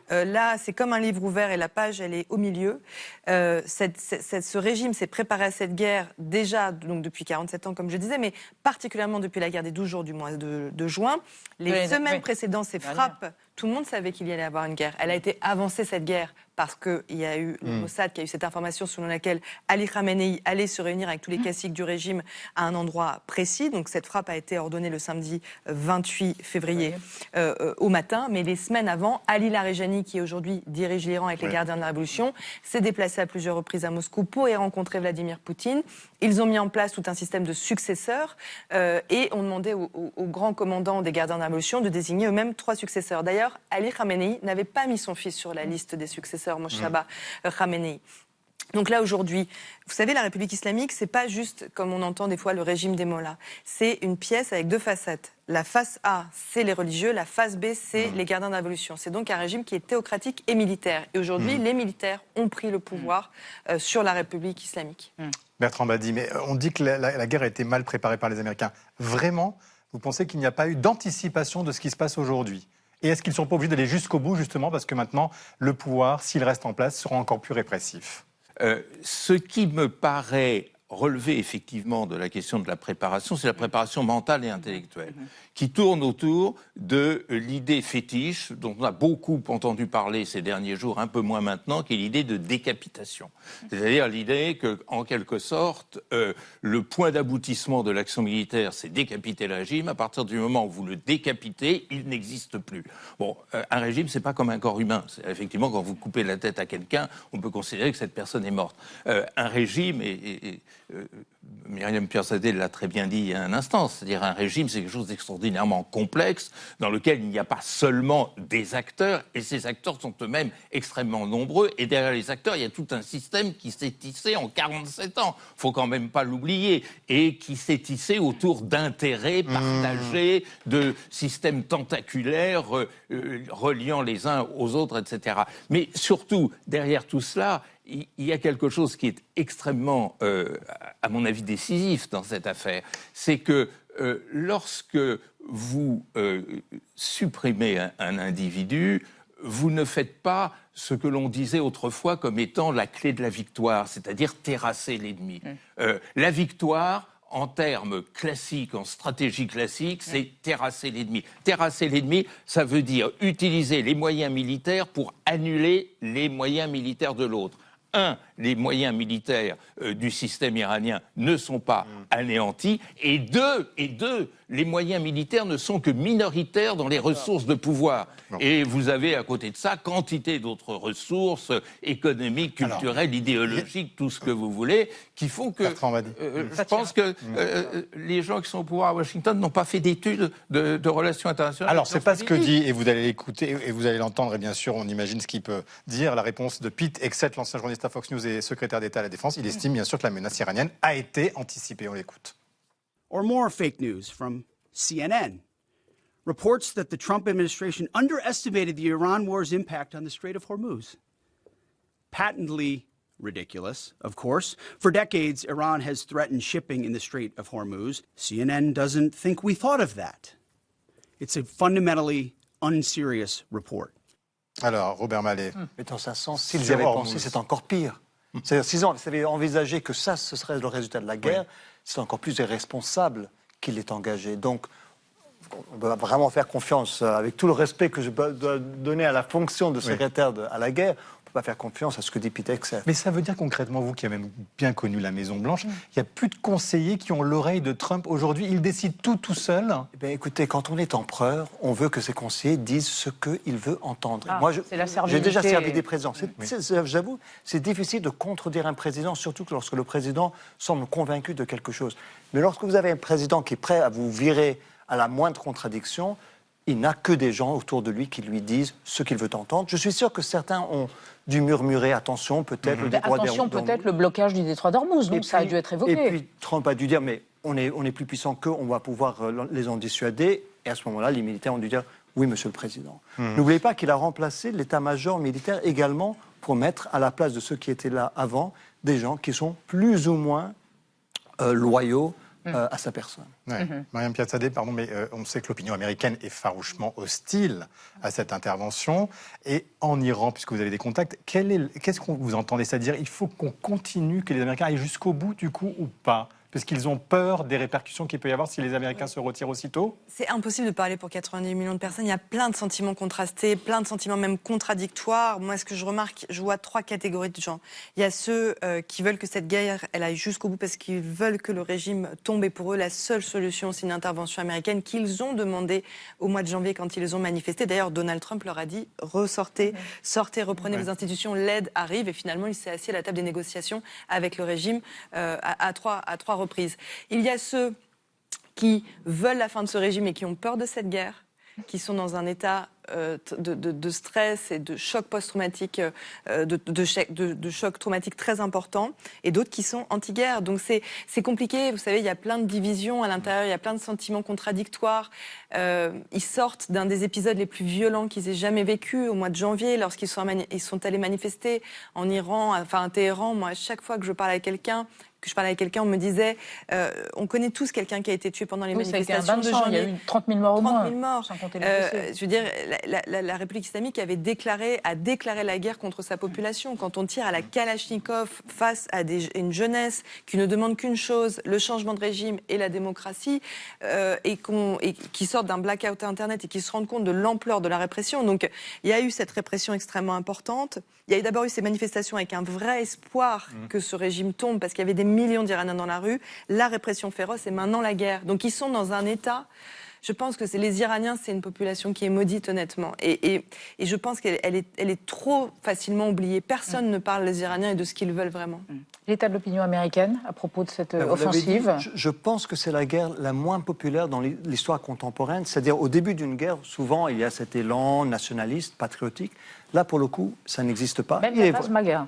Speaker 16: là, c'est comme un livre ouvert et la page, elle est au milieu. Ce régime s'est préparé à cette guerre déjà donc depuis 47 ans, comme je disais, mais particulièrement depuis la guerre des 12 jours du mois de juin. Les semaines précédant ces frappes... Tout le monde savait qu'il y allait avoir une guerre. Elle a été avancée, cette guerre, parce qu'il y a eu le Mossad qui a eu cette information selon laquelle Ali Khamenei allait se réunir avec tous les caciques du régime à un endroit précis. Donc cette frappe a été ordonnée le samedi 28 février au matin. Mais les semaines avant, Ali Larijani, qui aujourd'hui dirige l'Iran avec les gardiens de la Révolution, s'est déplacé à plusieurs reprises à Moscou pour y rencontrer Vladimir Poutine. Ils ont mis en place tout un système de successeurs et ont demandé aux grands commandants des gardiens de la Révolution de désigner eux-mêmes 3 successeurs. D'ailleurs, Ali Khamenei n'avait pas mis son fils sur la liste des successeurs, Mojtaba Khamenei. Donc là, aujourd'hui, vous savez, la République islamique, c'est pas juste, comme on entend des fois, le régime des mollahs. C'est une pièce avec 2 facettes. La face A, c'est les religieux. La face B, c'est les gardiens de la Révolution. C'est donc un régime qui est théocratique et militaire. Et aujourd'hui, les militaires ont pris le pouvoir sur la République islamique.
Speaker 12: Bertrand Badi, mais on dit que la guerre a été mal préparée par les Américains. Vraiment, vous pensez qu'il n'y a pas eu d'anticipation de ce qui se passe aujourd'hui ? Et est-ce qu'ils ne sont pas obligés d'aller jusqu'au bout, justement, parce que maintenant, le pouvoir, s'il reste en place, sera encore plus répressif ?
Speaker 18: Ce qui me paraît relever effectivement de la question de la préparation, c'est la préparation mentale et intellectuelle, qui tourne autour de l'idée fétiche, dont on a beaucoup entendu parler ces derniers jours, un peu moins maintenant, qui est l'idée de décapitation. C'est-à-dire l'idée que, en quelque sorte, le point d'aboutissement de l'action militaire, c'est décapiter le régime. À partir du moment où vous le décapitez, il n'existe plus. Bon, un régime, c'est pas comme un corps humain. Effectivement, quand vous coupez la tête à quelqu'un, on peut considérer que cette personne est morte. Un régime Myriam Pierzadeh l'a très bien dit il y a un instant, c'est-à-dire un régime, c'est quelque chose d'extraordinairement complexe, dans lequel il n'y a pas seulement des acteurs, et ces acteurs sont eux-mêmes extrêmement nombreux, et derrière les acteurs, il y a tout un système qui s'est tissé en 47 ans, faut quand même pas l'oublier, et qui s'est tissé autour d'intérêts partagés, de systèmes tentaculaires reliant les uns aux autres, etc. Mais surtout, derrière tout cela, il y a quelque chose qui est extrêmement, à mon avis, décisif dans cette affaire. C'est que lorsque vous supprimez un individu, vous ne faites pas ce que l'on disait autrefois comme étant la clé de la victoire, c'est-à-dire terrasser l'ennemi. La victoire, en termes classiques, en stratégie classique, c'est terrasser l'ennemi. Terrasser l'ennemi, ça veut dire utiliser les moyens militaires pour annuler les moyens militaires de l'autre. Les moyens militaires du système iranien ne sont pas anéantis, et deux, les moyens militaires ne sont que minoritaires dans les ressources de pouvoir. Et vous avez à côté de ça quantité d'autres ressources économiques, culturelles, idéologiques, tout ce que vous voulez, qui font que je pense que les gens qui sont au pouvoir à Washington n'ont pas fait d'études de relations internationales.
Speaker 12: Alors, c'est pas ce que dit, et vous allez l'écouter, et vous allez l'entendre, et bien sûr, on imagine ce qu'il peut dire, la réponse de Pete Hegseth, l'ancien journaliste à Fox News et secrétaire d'État à la Défense. Il estime bien sûr que la menace iranienne a été anticipée. On l'écoute.
Speaker 19: Or more fake news from CNN. Reports that the Trump administration underestimated the Iran war's impact on the Strait of Hormuz. Patently ridiculous, of course. For decades, Iran has threatened shipping in the Strait of Hormuz. CNN doesn't think we thought of that. It's a fundamentally unserious report.
Speaker 12: Alors, Robert Mallet.
Speaker 17: Mais dans un sens, s'ils y avaient pensé, c'est encore pire. C'est-à-dire, s'ils avaient envisagé que ça, ce serait le résultat de la guerre, c'est encore plus irresponsable qu'il est engagé. Donc, on doit vraiment faire confiance, avec tout le respect que je dois donner à la fonction de secrétaire à la guerre, on ne peut pas faire confiance à ce que dit Peter Hegseth.
Speaker 12: Mais ça veut dire concrètement, vous qui avez même bien connu la Maison-Blanche, il n'y a plus de conseillers qui ont l'oreille de Trump aujourd'hui. Il décide tout seul.
Speaker 17: Eh bien, écoutez, quand on est empereur, on veut que ses conseillers disent ce qu'il veut entendre.
Speaker 1: Ah,
Speaker 17: Moi, j'ai
Speaker 1: c'est
Speaker 17: déjà servi des présidents. J'avoue, c'est difficile de contredire un président, surtout que lorsque le président semble convaincu de quelque chose. Mais lorsque vous avez un président qui est prêt à vous virer à la moindre contradiction, il n'a que des gens autour de lui qui lui disent ce qu'il veut entendre. Je suis sûr que certains ont dû murmurer, attention, peut-être le détroit d'Ormuz.
Speaker 1: Attention, peut-être le blocage du détroit d'Ormuz, donc ça a dû être évoqué.
Speaker 17: Et puis Trump a dû dire, mais on est plus puissant qu'eux, on va pouvoir les en dissuader. Et à ce moment-là, les militaires ont dû dire, oui, monsieur le président. N'oubliez pas qu'il a remplacé l'état-major militaire également pour mettre à la place de ceux qui étaient là avant des gens qui sont plus ou moins loyaux à sa personne.
Speaker 12: Ouais. Mariam Piazzadeh, pardon, mais on sait que l'opinion américaine est farouchement hostile à cette intervention. Et en Iran, puisque vous avez des contacts, qu'est-ce qu'on vous entendez? C'est-à-dire, il faut qu'on continue, que les Américains aillent jusqu'au bout, du coup, ou pas? Parce qu'ils ont peur des répercussions qu'il peut y avoir si les Américains se retirent aussitôt?
Speaker 16: C'est impossible de parler pour 90 millions de personnes. Il y a plein de sentiments contrastés, plein de sentiments même contradictoires. Moi, ce que je remarque, je vois 3 catégories de gens. Il y a ceux qui veulent que cette guerre, elle aille jusqu'au bout parce qu'ils veulent que le régime tombe. Et pour eux, la seule solution, c'est une intervention américaine qu'ils ont demandé au mois de janvier quand ils ont manifesté. D'ailleurs, Donald Trump leur a dit « Ressortez, sortez, reprenez vos institutions, l'aide arrive ». Et finalement, il s'est assis à la table des négociations avec le régime à trois reprises. Il y a ceux qui veulent la fin de ce régime et qui ont peur de cette guerre, qui sont dans un état de stress et de choc post-traumatique, de choc traumatique très important, et d'autres qui sont anti-guerre. Donc c'est compliqué, vous savez, il y a plein de divisions à l'intérieur, il y a plein de sentiments contradictoires. Ils sortent d'un des épisodes les plus violents qu'ils aient jamais vécu au mois de janvier, lorsqu'ils sont allés manifester en Iran, enfin à Téhéran. Moi, à chaque fois que je parle avec quelqu'un, on me disait, on connaît tous quelqu'un qui a été tué pendant les manifestations de janvier.
Speaker 1: Il y a eu 30 000 morts au moins.
Speaker 16: 30 000 morts.
Speaker 1: Sans compter les blessés.
Speaker 16: Je veux dire, la République islamique a déclaré la guerre contre sa population. Quand on tire à la Kalachnikov face à une jeunesse qui ne demande qu'une chose, le changement de régime et la démocratie, et qui sortent d'un blackout Internet et qui se rendent compte de l'ampleur de la répression. Donc, il y a eu cette répression extrêmement importante. Il y a d'abord eu ces manifestations avec un vrai espoir que ce régime tombe, parce qu'il y avait des millions d'Iraniens dans la rue, la répression féroce et maintenant la guerre. Donc ils sont dans un état... Je pense que les Iraniens, c'est une population qui est maudite, honnêtement. Et je pense qu'elle est trop facilement oubliée. Personne ne parle des Iraniens et de ce qu'ils veulent vraiment.
Speaker 1: L'état de l'opinion américaine à propos de cette offensive?
Speaker 17: Je pense que c'est la guerre la moins populaire dans l'histoire contemporaine. C'est-à-dire, au début d'une guerre, souvent, il y a cet élan nationaliste, patriotique. Là, pour le coup, ça n'existe pas.
Speaker 1: Même la base MAGA.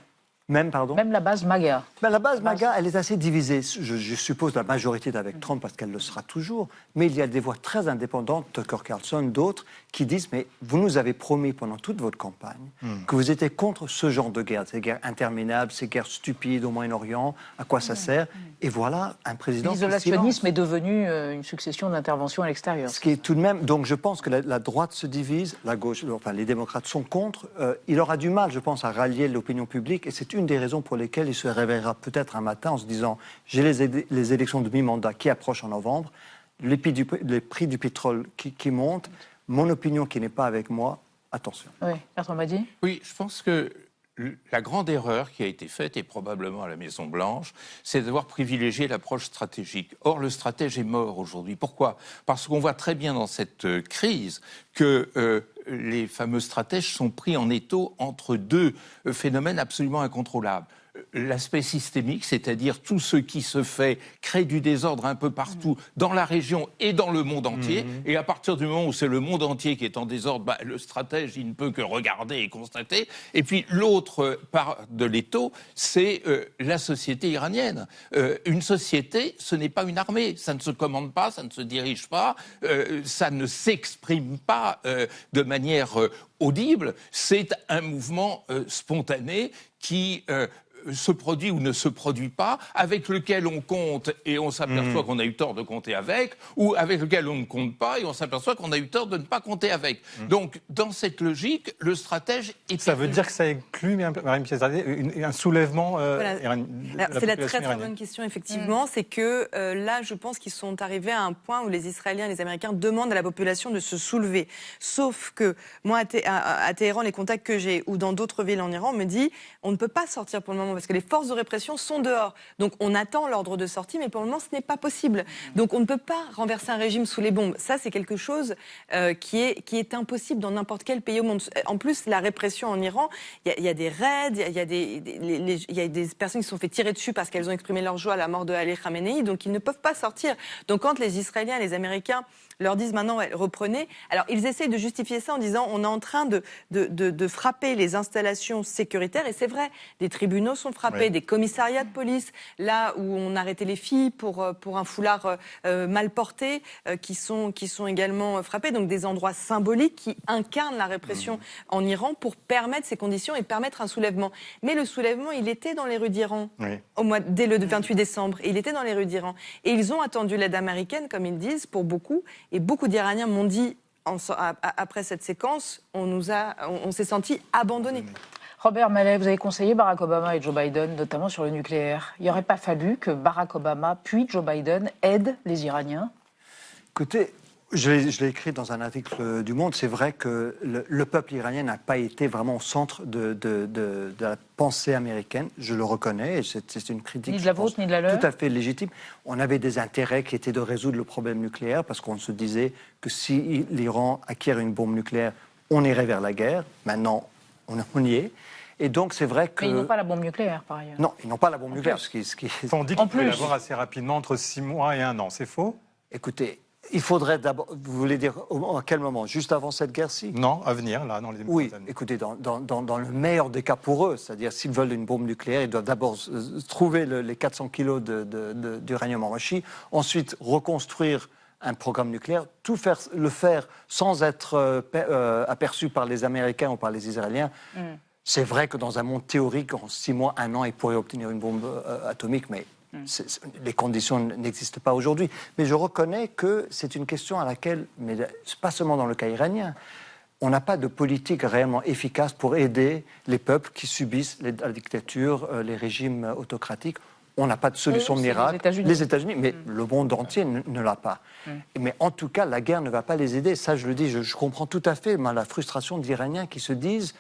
Speaker 17: Même, pardon?
Speaker 1: Même la base MAGA.
Speaker 17: Ben, la base MAGA, elle est assez divisée. Je suppose la majorité est avec Trump parce qu'elle le sera toujours. Mais il y a des voix très indépendantes, Tucker Carlson, d'autres, qui disent, mais vous nous avez promis pendant toute votre campagne que vous étiez contre ce genre de guerre, ces guerres interminables, ces guerres stupides au Moyen-Orient, à quoi ça sert? Et voilà un président...
Speaker 1: L'isolationnisme est devenu une succession d'interventions à l'extérieur.
Speaker 17: Ce qui est tout de même... Donc je pense que la droite se divise, la gauche, enfin les démocrates sont contre. Il aura du mal, je pense, à rallier l'opinion publique, et c'est une des raisons pour lesquelles il se réveillera peut-être un matin en se disant j'ai les élections de mi-mandat qui approchent en novembre, les prix du pétrole qui montent, mon opinion qui n'est pas avec moi, attention.
Speaker 1: Oui, Bertrand Madi.
Speaker 18: Oui, je pense que la grande erreur qui a été faite, et probablement à la Maison-Blanche, c'est d'avoir privilégié l'approche stratégique. Or, le stratège est mort aujourd'hui. Pourquoi? Parce qu'on voit très bien dans cette crise que les fameux stratèges sont pris en étau entre deux phénomènes absolument incontrôlables. L'aspect systémique, c'est-à-dire tout ce qui se fait crée du désordre un peu partout dans la région et dans le monde entier. Et à partir du moment où c'est le monde entier qui est en désordre, le stratège, il ne peut que regarder et constater. Et puis l'autre part de l'étau, c'est la société iranienne. Une société, ce n'est pas une armée. Ça ne se commande pas, ça ne se dirige pas, ça ne s'exprime pas de manière audible. C'est un mouvement spontané qui se produit ou ne se produit pas, avec lequel on compte et on s'aperçoit qu'on a eu tort de compter avec, ou avec lequel on ne compte pas et on s'aperçoit qu'on a eu tort de ne pas compter avec. Donc, dans cette logique, le stratège est...
Speaker 12: Ça veut dire que ça inclut, Marine Piezadeh, un soulèvement
Speaker 16: voilà. C'est la très bonne question, effectivement. C'est que là, je pense qu'ils sont arrivés à un point où les Israéliens et les Américains demandent à la population de se soulever. Sauf que moi, à Téhéran, les contacts que j'ai, ou dans d'autres villes en Iran, on me dit on ne peut pas sortir pour le moment parce que les forces de répression sont dehors. Donc on attend l'ordre de sortie, mais pour le moment, ce n'est pas possible. Donc on ne peut pas renverser un régime sous les bombes. Ça, c'est quelque chose qui est impossible dans n'importe quel pays au monde. En plus, la répression en Iran, il y a des raids, il y a des personnes qui se sont fait tirer dessus parce qu'elles ont exprimé leur joie à la mort de Ali Khamenei, donc ils ne peuvent pas sortir. Donc quand les Israéliens et les Américains leur disent maintenant reprenez, alors ils essayent de justifier ça en disant on est en train de frapper les installations sécuritaires, et c'est vrai, des tribunaux sont frappés, des commissariats de police, là où on arrêtait les filles pour un foulard mal porté, qui sont également frappés, donc des endroits symboliques qui incarnent la répression en Iran pour permettre ces conditions et permettre un soulèvement. Mais le soulèvement, il était dans les rues d'Iran, dès le 28 décembre, et il était dans les rues d'Iran. Et ils ont attendu l'aide américaine, comme ils disent, pour beaucoup. Et beaucoup d'Iraniens m'ont dit, après cette séquence, on s'est sentis abandonnés.
Speaker 1: Robert Mallet, vous avez conseillé Barack Obama et Joe Biden, notamment sur le nucléaire. Il n'aurait pas fallu que Barack Obama puis Joe Biden aident les Iraniens?
Speaker 17: Écoutez, je l'ai écrit dans un article du Monde, c'est vrai que le peuple iranien n'a pas été vraiment au centre de la pensée américaine, je le reconnais, et c'est une critique
Speaker 1: ni de la vôtre, ni de la leur,
Speaker 17: tout à fait légitime. On avait des intérêts qui étaient de résoudre le problème nucléaire, parce qu'on se disait que si l'Iran acquiert une bombe nucléaire, on irait vers la guerre. Maintenant, on y est. Et donc, c'est vrai que...
Speaker 1: Mais ils n'ont pas la bombe nucléaire, par ailleurs.
Speaker 17: Non, ils n'ont pas la bombe nucléaire.
Speaker 12: On dit qu'ils peuvent l'avoir assez rapidement, entre 6 mois et 1 an. C'est faux?
Speaker 17: Écoutez, il faudrait d'abord... Vous voulez dire à quel moment? Juste avant cette guerre-ci?
Speaker 12: Non, à venir, là, dans les années.
Speaker 17: Oui, écoutez, dans le meilleur des cas pour eux, c'est-à-dire s'ils veulent une bombe nucléaire, ils doivent d'abord trouver les 400 kilos d'uranium enrichi, ensuite reconstruire un programme nucléaire, le faire sans être aperçu par les Américains ou par les Israéliens. C'est vrai que dans un monde théorique, en 6 mois, 1 an, ils pourraient obtenir une bombe atomique, mais les conditions n'existent pas aujourd'hui. Mais je reconnais que c'est une question à laquelle, mais pas seulement dans le cas iranien, on n'a pas de politique réellement efficace pour aider les peuples qui subissent la dictature, les régimes autocratiques. On n'a pas de solution miracle. Les États-Unis, mais le monde entier ne l'a pas. Mais en tout cas, la guerre ne va pas les aider. Ça, je le dis, je comprends tout à fait la frustration d'Iraniens qui se disent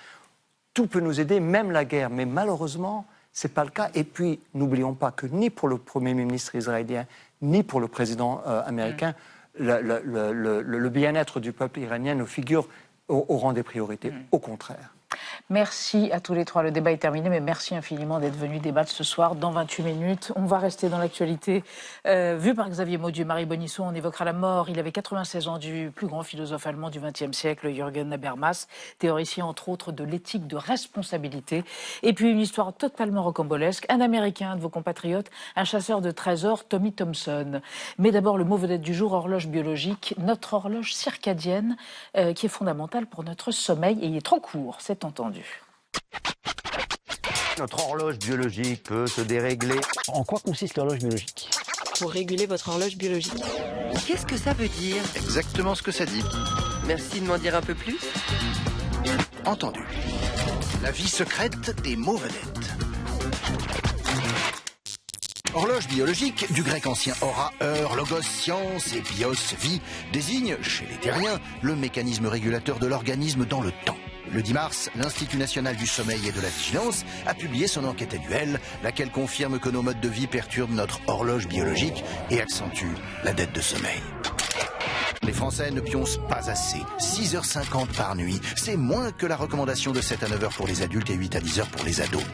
Speaker 17: tout peut nous aider, même la guerre. Mais malheureusement, ce n'est pas le cas. Et puis, n'oublions pas que ni pour le Premier ministre israélien, ni pour le président américain, le bien-être du peuple iranien ne figure au rang des priorités. Au contraire.
Speaker 1: Merci à tous les trois. Le débat est terminé, mais merci infiniment d'être venus débattre ce soir dans 28 minutes. On va rester dans l'actualité. Vu par Xavier Mauduit, Marie Bonisson, on évoquera la mort. Il avait 96 ans du plus grand philosophe allemand du XXe siècle, Jürgen Habermas, théoricien entre autres de l'éthique de responsabilité. Et puis une histoire totalement rocambolesque. Un Américain, de vos compatriotes, un chasseur de trésors, Tommy Thompson. Mais d'abord, le mot vedette du jour, horloge biologique, notre horloge circadienne qui est fondamentale pour notre sommeil. Et il est trop court, c'est entendu.
Speaker 20: Notre horloge biologique peut se dérégler. En quoi consiste l'horloge biologique?
Speaker 21: Pour réguler votre horloge biologique. Qu'est-ce que ça veut dire?
Speaker 20: Exactement ce que ça dit.
Speaker 21: Merci de m'en dire un peu plus.
Speaker 20: Entendu. La vie secrète des mots vedettes. Horloge biologique, du grec ancien aura, heure, logos, science et bios, vie, désigne, chez les terriens, le mécanisme régulateur de l'organisme dans le temps. Le 10 mars, l'Institut national du sommeil et de la vigilance a publié son enquête annuelle, laquelle confirme que nos modes de vie perturbent notre horloge biologique et accentuent la dette de sommeil. Les Français ne pioncent pas assez. 6h50 par nuit, c'est moins que la recommandation de 7 à 9h pour les adultes et 8 à 10h pour les ados.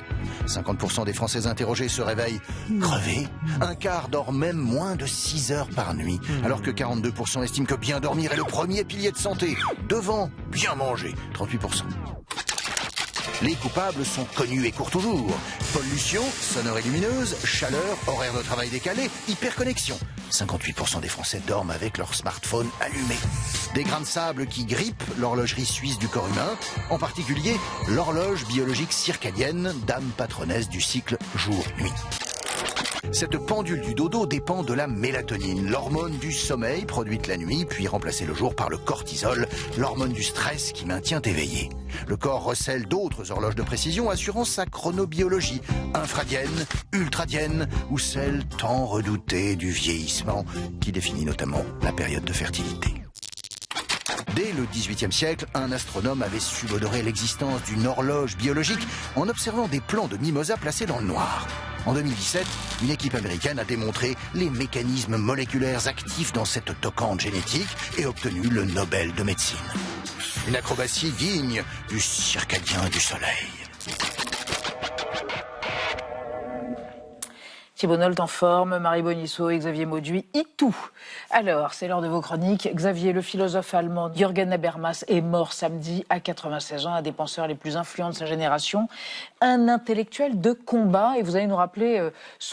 Speaker 20: 50% des Français interrogés se réveillent crevés. Un quart dort même moins de 6 heures par nuit, alors que 42% estiment que bien dormir est le premier pilier de santé, devant bien manger, 38%. Les coupables sont connus et courent toujours. Pollution, sonore et lumineuse, chaleur, horaire de travail décalé, hyperconnexion. 58% des Français dorment avec leur smartphone allumé. Des grains de sable qui grippent l'horlogerie suisse du corps humain, en particulier l'horloge biologique circadienne, dame patronnesse du cycle jour-nuit. Cette pendule du dodo dépend de la mélatonine, l'hormone du sommeil produite la nuit, puis remplacée le jour par le cortisol, l'hormone du stress qui maintient éveillé. Le corps recèle d'autres horloges de précision assurant sa chronobiologie, infradienne, ultradienne ou celle tant redoutée du vieillissement qui définit notamment la période de fertilité. Dès le XVIIIe siècle, un astronome avait subodorer l'existence d'une horloge biologique en observant des plants de mimosa placés dans le noir. En 2017, une équipe américaine a démontré les mécanismes moléculaires actifs dans cette toquante génétique et obtenu le Nobel de médecine. Une acrobatie digne du circadien du soleil.
Speaker 1: Thibault Nolte en forme, Marie Bonisseau et Xavier Mauduit, tout. Alors, c'est l'heure de vos chroniques. Xavier, le philosophe allemand Jürgen Habermas est mort samedi à 96 ans, un des penseurs les plus influents de sa génération. Un intellectuel de combat, et vous allez nous rappeler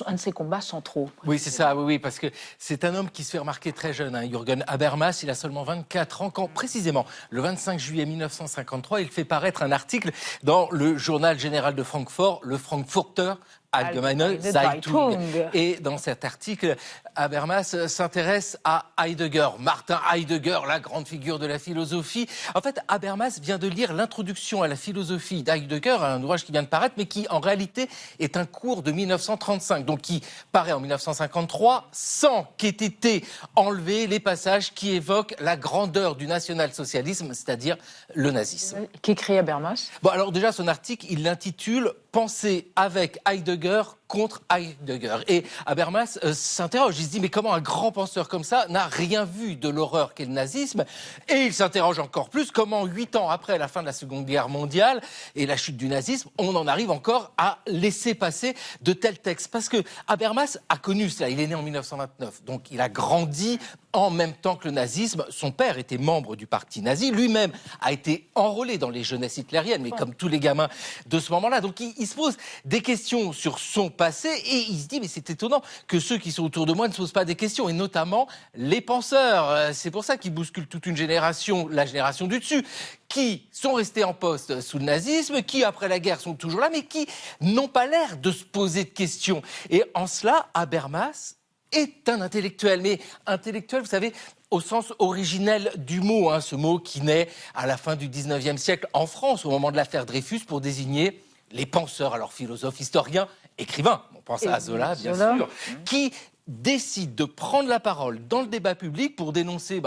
Speaker 1: un de ses combats centraux.
Speaker 2: Oui, c'est ça, oui, parce que c'est un homme qui se fait remarquer très jeune, Jürgen Habermas. Il a seulement 24 ans, quand précisément, le 25 juillet 1953, il fait paraître un article dans le journal général de Francfort, le Frankfurter Allgemeine Zeitung. Et dans cet article, Habermas s'intéresse à Heidegger, Martin Heidegger, la grande figure de la philosophie. En fait, Habermas vient de lire l'introduction à la philosophie d'Heidegger, un ouvrage qui vient de paraître, mais qui en réalité est un cours de 1935, donc qui paraît en 1953, sans qu'aient été enlevés les passages qui évoquent la grandeur du national-socialisme, c'est-à-dire le nazisme.
Speaker 1: Qu'écrit Habermas ?
Speaker 2: Bon, alors déjà, son article, il l'intitule « Penser avec Heidegger contre Heidegger ». Et Habermas s'interroge, il se dit, mais comment un grand penseur comme ça n'a rien vu de l'horreur qu'est le nazisme ? Et il s'interroge encore plus, comment 8 ans après la fin de la Seconde Guerre mondiale et la chute du nazisme, on en arrive encore à laisser passer de tels textes. Parce que Habermas a connu cela, il est né en 1929, donc il a grandi en même temps que le nazisme. Son père était membre du parti nazi, lui-même a été enrôlé dans les jeunesses hitlériennes, mais comme tous les gamins de ce moment-là. Donc il se pose des questions sur son passé et il se dit, mais c'est étonnant que ceux qui sont autour de moi ne se posent pas des questions, et notamment les penseurs. C'est pour ça qu'ils bousculent toute une génération, la génération du dessus, qui sont restés en poste sous le nazisme, qui après la guerre sont toujours là, mais qui n'ont pas l'air de se poser de questions. Et en cela, Habermas est un intellectuel, mais intellectuel, vous savez, au sens originel du mot, ce mot qui naît à la fin du 19e siècle en France, au moment de l'affaire Dreyfus, pour désigner les penseurs, alors philosophes, historiens, écrivains, on pense à Zola, bien sûr, qui décident de prendre la parole dans le débat public pour dénoncer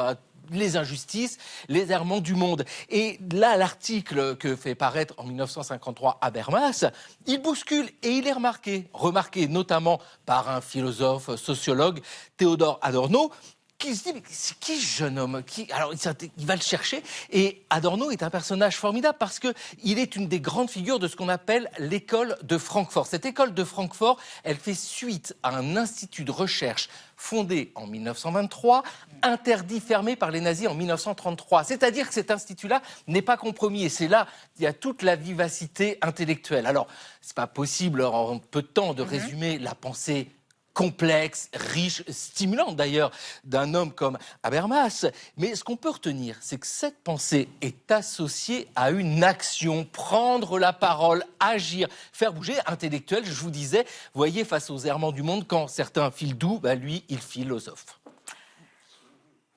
Speaker 2: les injustices, les errements du monde. Et là, l'article que fait paraître en 1953 Habermas, il bouscule et il est remarqué notamment par un philosophe, sociologue, Théodore Adorno, qui se dit, mais c'est qui ce jeune homme ? Alors, il va le chercher. Et Adorno est un personnage formidable parce qu'il est une des grandes figures de ce qu'on appelle l'école de Francfort. Cette école de Francfort, elle fait suite à un institut de recherche fondé en 1923, interdit, fermé par les nazis en 1933. C'est-à-dire que cet institut-là n'est pas compromis. Et c'est là qu'il y a toute la vivacité intellectuelle. Alors, c'est pas possible en peu de temps de résumer la pensée complexe, riche, stimulante d'ailleurs, d'un homme comme Habermas. Mais ce qu'on peut retenir, c'est que cette pensée est associée à une action, prendre la parole, agir, faire bouger. Intellectuel, je vous disais, voyez, face aux errements du monde, quand certains filent doux, lui, il philosophe.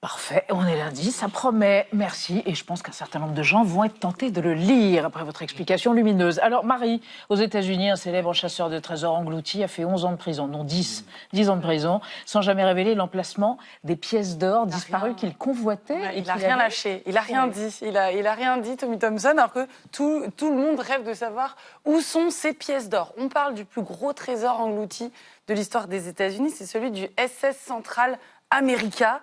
Speaker 1: Parfait, on est lundi, ça promet, merci. Et je pense qu'un certain nombre de gens vont être tentés de le lire après votre explication lumineuse. Alors Marie, aux États-Unis, un célèbre chasseur de trésors englouti a fait 11 ans de prison, non 10 ans de prison, sans jamais révéler l'emplacement des pièces d'or disparues qu'il convoitait.
Speaker 4: Ouais, il n'a rien lâché, il n'a rien dit. Il a rien dit, Tommy Thompson, alors que tout le monde rêve de savoir où sont ces pièces d'or. On parle du plus gros trésor englouti de l'histoire des États-Unis, c'est celui du SS Central America,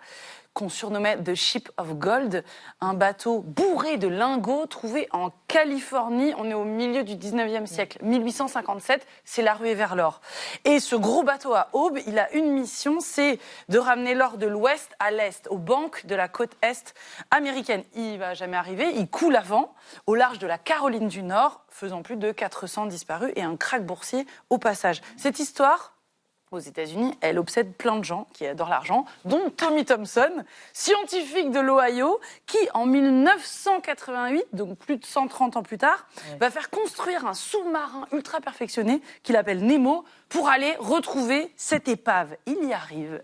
Speaker 4: qu'on surnommait The Ship of Gold, un bateau bourré de lingots trouvé en Californie. On est au milieu du 19e siècle, 1857, c'est la ruée vers l'or. Et ce gros bateau à aube, il a une mission, c'est de ramener l'or de l'ouest à l'est, aux banques de la côte est américaine. Il ne va jamais arriver, il coule à vent au large de la Caroline du Nord, faisant plus de 400 disparus et un krach boursier au passage. Cette histoire, aux États-Unis, elle obsède plein de gens qui adorent l'argent, dont Tommy Thompson, scientifique de l'Ohio, qui, en 1988, donc plus de 130 ans plus tard, va faire construire un sous-marin ultra perfectionné qu'il appelle Nemo pour aller retrouver cette épave. Il y arrive.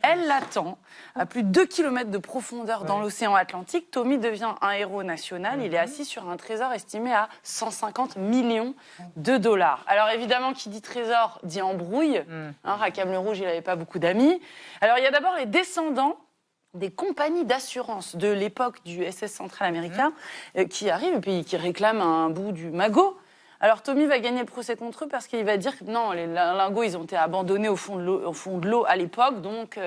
Speaker 4: Elle l'attend à plus de 2 km de profondeur dans l'océan Atlantique. Tommy devient un héros national. Il est assis sur un trésor estimé à 150 millions de dollars. Alors évidemment, qui dit trésor dit embrouille. Rackham le Rouge, il n'avait pas beaucoup d'amis. Alors il y a d'abord les descendants des compagnies d'assurance de l'époque du SS Central américain qui arrivent et puis qui réclament un bout du magot. Alors Tommy va gagner le procès contre eux parce qu'il va dire que non, les lingots, ils ont été abandonnés au fond de l'eau à l'époque, donc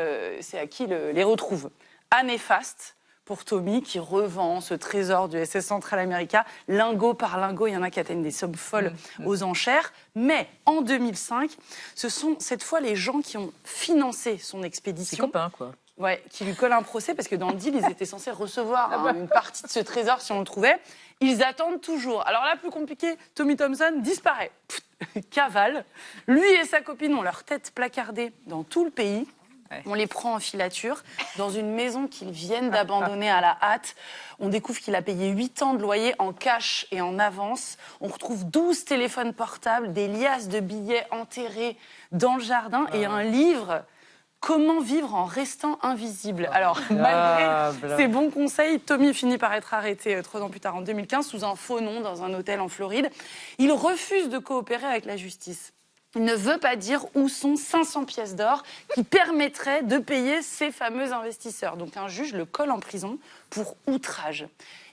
Speaker 4: c'est à qui les retrouve. Année faste pour Tommy qui revend ce trésor du SS Central America, lingot par lingot, il y en a qui atteignent des sommes folles aux enchères. Mais en 2005, ce sont cette fois les gens qui ont financé son expédition.
Speaker 1: Des copains, quoi.
Speaker 4: Ouais, qui lui collent un procès parce que dans le deal, ils étaient censés recevoir une partie de ce trésor si on le trouvait. Ils attendent toujours. Alors là, plus compliqué, Tommy Thompson disparaît. Cavale. Lui et sa copine ont leur tête placardée dans tout le pays. On les prend en filature dans une maison qu'ils viennent d'abandonner à la hâte. On découvre qu'il a payé 8 ans de loyer en cash et en avance. On retrouve 12 téléphones portables, des liasses de billets enterrés dans le jardin et un livre... Comment vivre en restant invisible? Alors, malgré ses bons conseils, Tommy finit par être arrêté 3 ans plus tard, en 2015, sous un faux nom dans un hôtel en Floride. Il refuse de coopérer avec la justice. Il ne veut pas dire où sont 500 pièces d'or qui permettraient de payer ces fameux investisseurs. Donc un juge le colle en prison pour outrage.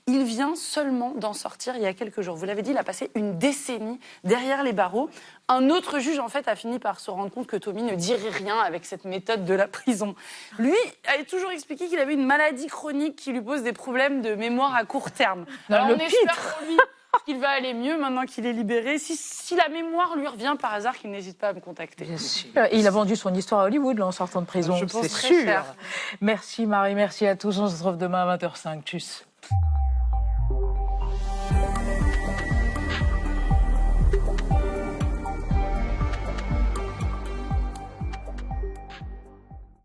Speaker 4: Il vient seulement d'en sortir il y a quelques jours. Vous l'avez dit, il a passé une décennie derrière les barreaux. Un autre juge, en fait, a fini par se rendre compte que Tommy ne dirait rien avec cette méthode de la prison. Lui a toujours expliqué qu'il avait une maladie chronique qui lui pose des problèmes de mémoire à court terme. Alors on espère pour lui qu'il va aller mieux maintenant qu'il est libéré. Si la mémoire lui revient par hasard, qu'il n'hésite pas à me contacter.
Speaker 1: Bien sûr. Il a vendu son histoire à Hollywood là, en sortant de prison,
Speaker 4: Je pense
Speaker 1: c'est
Speaker 4: très
Speaker 1: sûr.
Speaker 4: cher.
Speaker 1: Merci Marie, merci à tous. On se retrouve demain à 20h05. Tchuss.